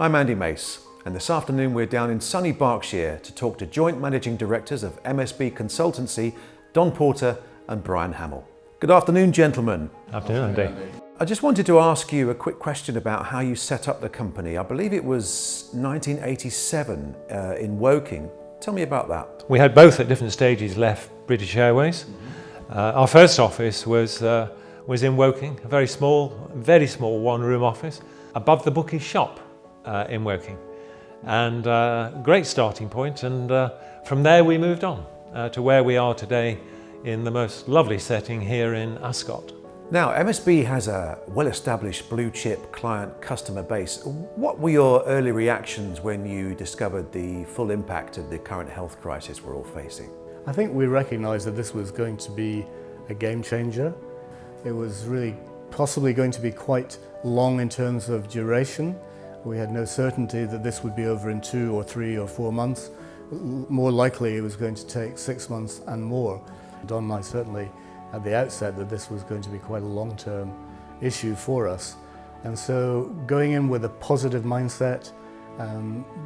I'm Andy Mace, and this afternoon we're down in sunny Berkshire to talk to Joint Managing Directors of MSB Consultancy, Don Porter and Brian Hamill. Good afternoon, gentlemen. Afternoon, Andy. I just wanted to ask you a quick question about how you set up the company. I believe it was 1987 in Woking. Tell me about that. We had both at different stages left British Airways. Our first office was in Woking, a very small one-room office above the bookies shop in Woking, and great starting point. And from there we moved on to where we are today in the most lovely setting here in Ascot. Now, MSB has a well-established blue-chip client customer base. What were your early reactions when you discovered the full impact of the current health crisis we're all facing? I think we recognised that this was going to be a game changer. It was really possibly going to be quite long in terms of duration. We had no certainty that this would be over in 2 or 3 or 4 months. More likely it was going to take 6 months and more. Don and I certainly at the outset that this was going to be quite a long-term issue for us. And so going in with a positive mindset,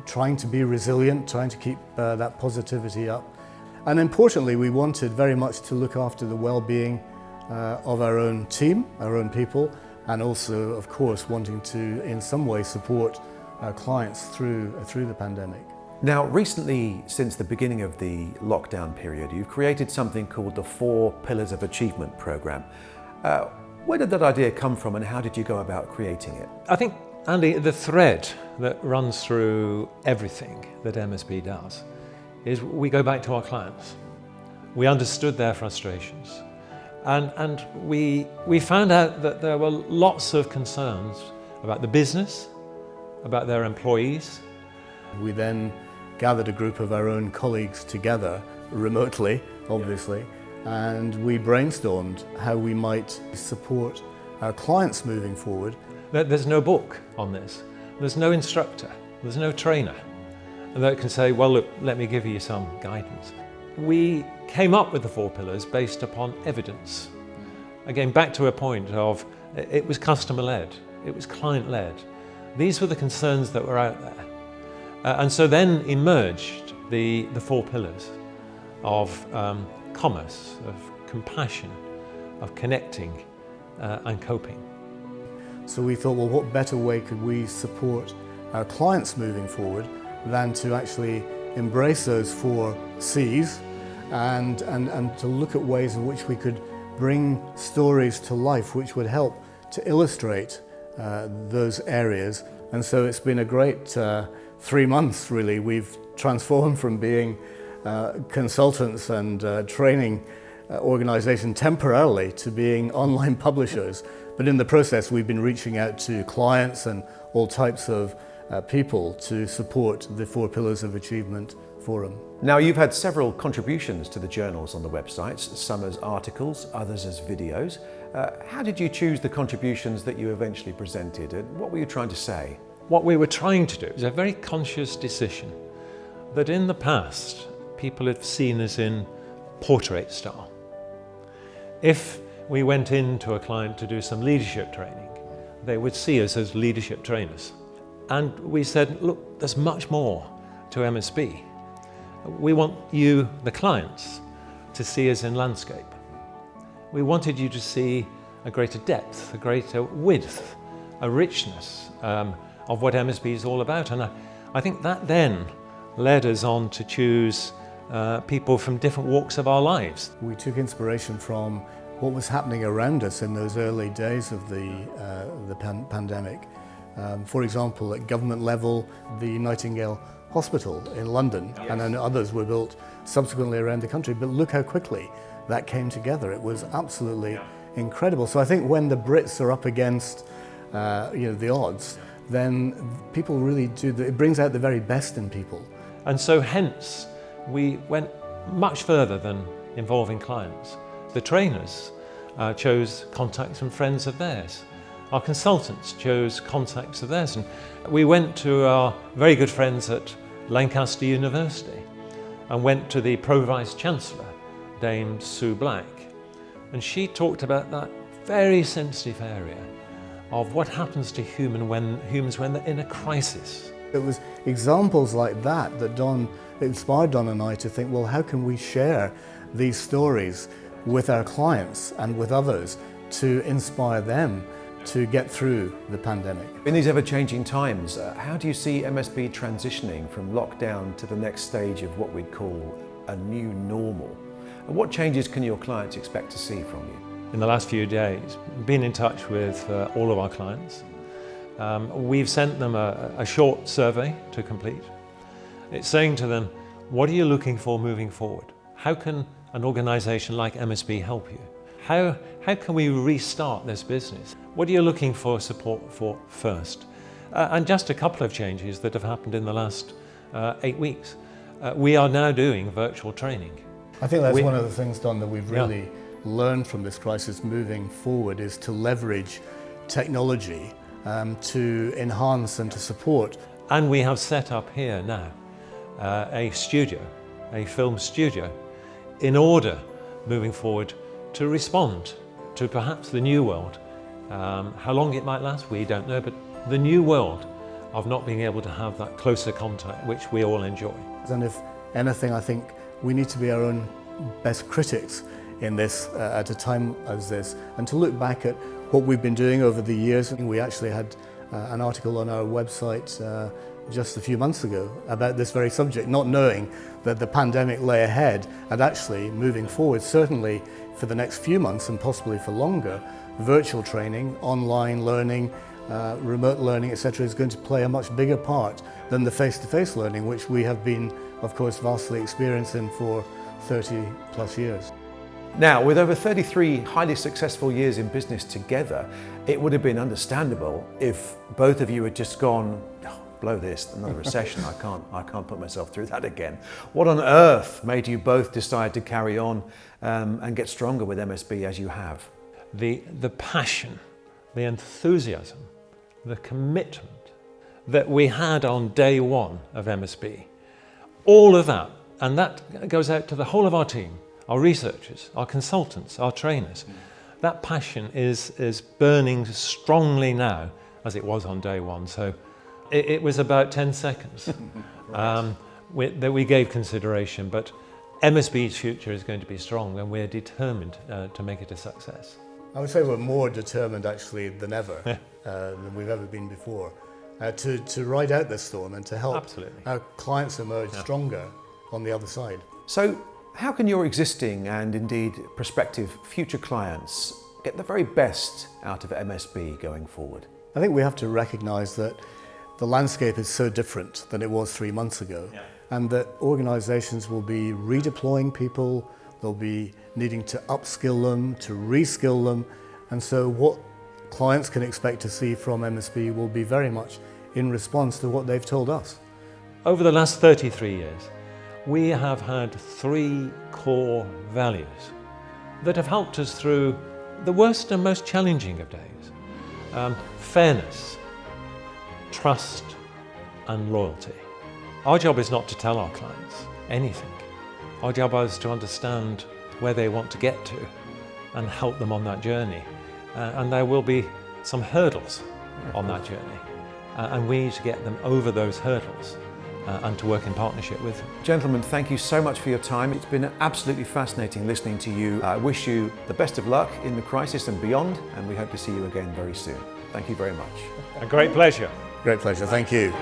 trying to be resilient, trying to keep that positivity up. And importantly, we wanted very much to look after the well-being of our own team, our own people, and also, of course, wanting to in some way support our clients through the pandemic. Now, recently, since the beginning of the lockdown period, you've created something called the 4 Pillars of Achievement program. Where did that idea come from and how did you go about creating it? I think, Andy, the thread that runs through everything that MSB does is we go back to our clients. We understood their frustrations, and we found out that there were lots of concerns about the business, about their employees. We then gathered a group of our own colleagues together, remotely, obviously, and we brainstormed how we might support our clients moving forward. There's no book on this. There's no instructor. There's no trainer that can say, well, look, let me give you some guidance. We came up with the 4 pillars based upon evidence. Again, back to a point of it was customer-led, it was client-led. These were the concerns that were out there. And so then emerged the 4 pillars of commerce, of compassion, of connecting and coping. So we thought, well, what better way could we support our clients moving forward than to actually embrace those 4 C's and to look at ways in which we could bring stories to life which would help to illustrate those areas. And so it's been a great 3 months, really. We've transformed from being consultants and training organisation temporarily to being online publishers. But in the process, we've been reaching out to clients and all types of people to support the 4 Pillars of Achievement Forum. Now, you've had several contributions to the journals on the websites, some as articles, others as videos. How did you choose the contributions that you eventually presented, and what were you trying to say? What we were trying to do is a very conscious decision that in the past people had seen us in portrait style. If we went into a client to do some leadership training, they would see us as leadership trainers. And we said, look, there's much more to MSB. We want you, the clients, to see us in landscape. We wanted you to see a greater depth, a greater width, a richness of what MSB is all about. And I think that then led us on to choose people from different walks of our lives. We took inspiration from what was happening around us in those early days of the pandemic. For example, at government level, the Nightingale Hospital in London, yes, and then others were built subsequently around the country. But look how quickly that came together. It was absolutely incredible. So I think when the Brits are up against the odds, then people really do, it brings out the very best in people. And so hence, we went much further than involving clients. The trainers chose contacts and friends of theirs. Our consultants chose contacts of theirs. And we went to our very good friends at Lancaster University and went to the Pro-Vice Chancellor, Dame Sue Black. And she talked about that very sensitive area of what happens to humans when they're in a crisis. It was examples like that that inspired Don and I to think, well, how can we share these stories with our clients and with others to inspire them to get through the pandemic. In these ever-changing times, how do you see MSB transitioning from lockdown to the next stage of what we'd call a new normal? And what changes can your clients expect to see from you? In the last few days, been in touch with all of our clients. We've sent them a short survey to complete. It's saying to them, what are you looking for moving forward? How can an organisation like MSB help you? How can we restart this business? What are you looking for support for first? And just a couple of changes that have happened in the last 8 weeks. We are now doing virtual training. I think that's one of the things, Don, that we've really learned from this crisis moving forward is to leverage technology to enhance and to support. And we have set up here now a studio, a film studio, in order, moving forward, to respond to perhaps the new world. How long it might last, we don't know, but the new world of not being able to have that closer contact, which we all enjoy. And if anything, I think we need to be our own best critics in this at a time as this, and to look back at what we've been doing over the years. We actually had an article on our website just a few months ago about this very subject, not knowing that the pandemic lay ahead, and actually moving forward, certainly for the next few months and possibly for longer, virtual training, online learning, remote learning, etc. is going to play a much bigger part than the face-to-face learning, which we have been, of course, vastly experiencing for 30 plus years. Now, with over 33 highly successful years in business together, it would have been understandable if both of you had just gone, oh, blow this, another recession, I can't put myself through that again. What on earth made you both decide to carry on and get stronger with MSB as you have? The passion, the enthusiasm, the commitment that we had on day one of MSB, all of that, and that goes out to the whole of our team, our researchers, our consultants, our trainers. That passion is burning strongly now as it was on day one. So it was about 10 seconds that we gave consideration, but MSB's future is going to be strong and we're determined to make it a success. I would say we're more determined actually than ever, than we've ever been before, to ride out this storm and to help our clients emerge stronger on the other side. So how can your existing and indeed prospective future clients get the very best out of MSB going forward? I think we have to recognise that the landscape is so different than it was 3 months ago, and that organisations will be redeploying people, they'll be needing to upskill them, to reskill them, and so what clients can expect to see from MSB will be very much in response to what they've told us. Over the last 33 years, we have had 3 core values that have helped us through the worst and most challenging of days. Fairness, trust and loyalty. Our job is not to tell our clients anything. Our job is to understand where they want to get to and help them on that journey. And there will be some hurdles on that journey. And we need to get them over those hurdles and to work in partnership with them. Gentlemen, thank you so much for your time. It's been absolutely fascinating listening to you. I wish you the best of luck in the crisis and beyond, and we hope to see you again very soon. Thank you very much. A great pleasure. Great pleasure, thank you.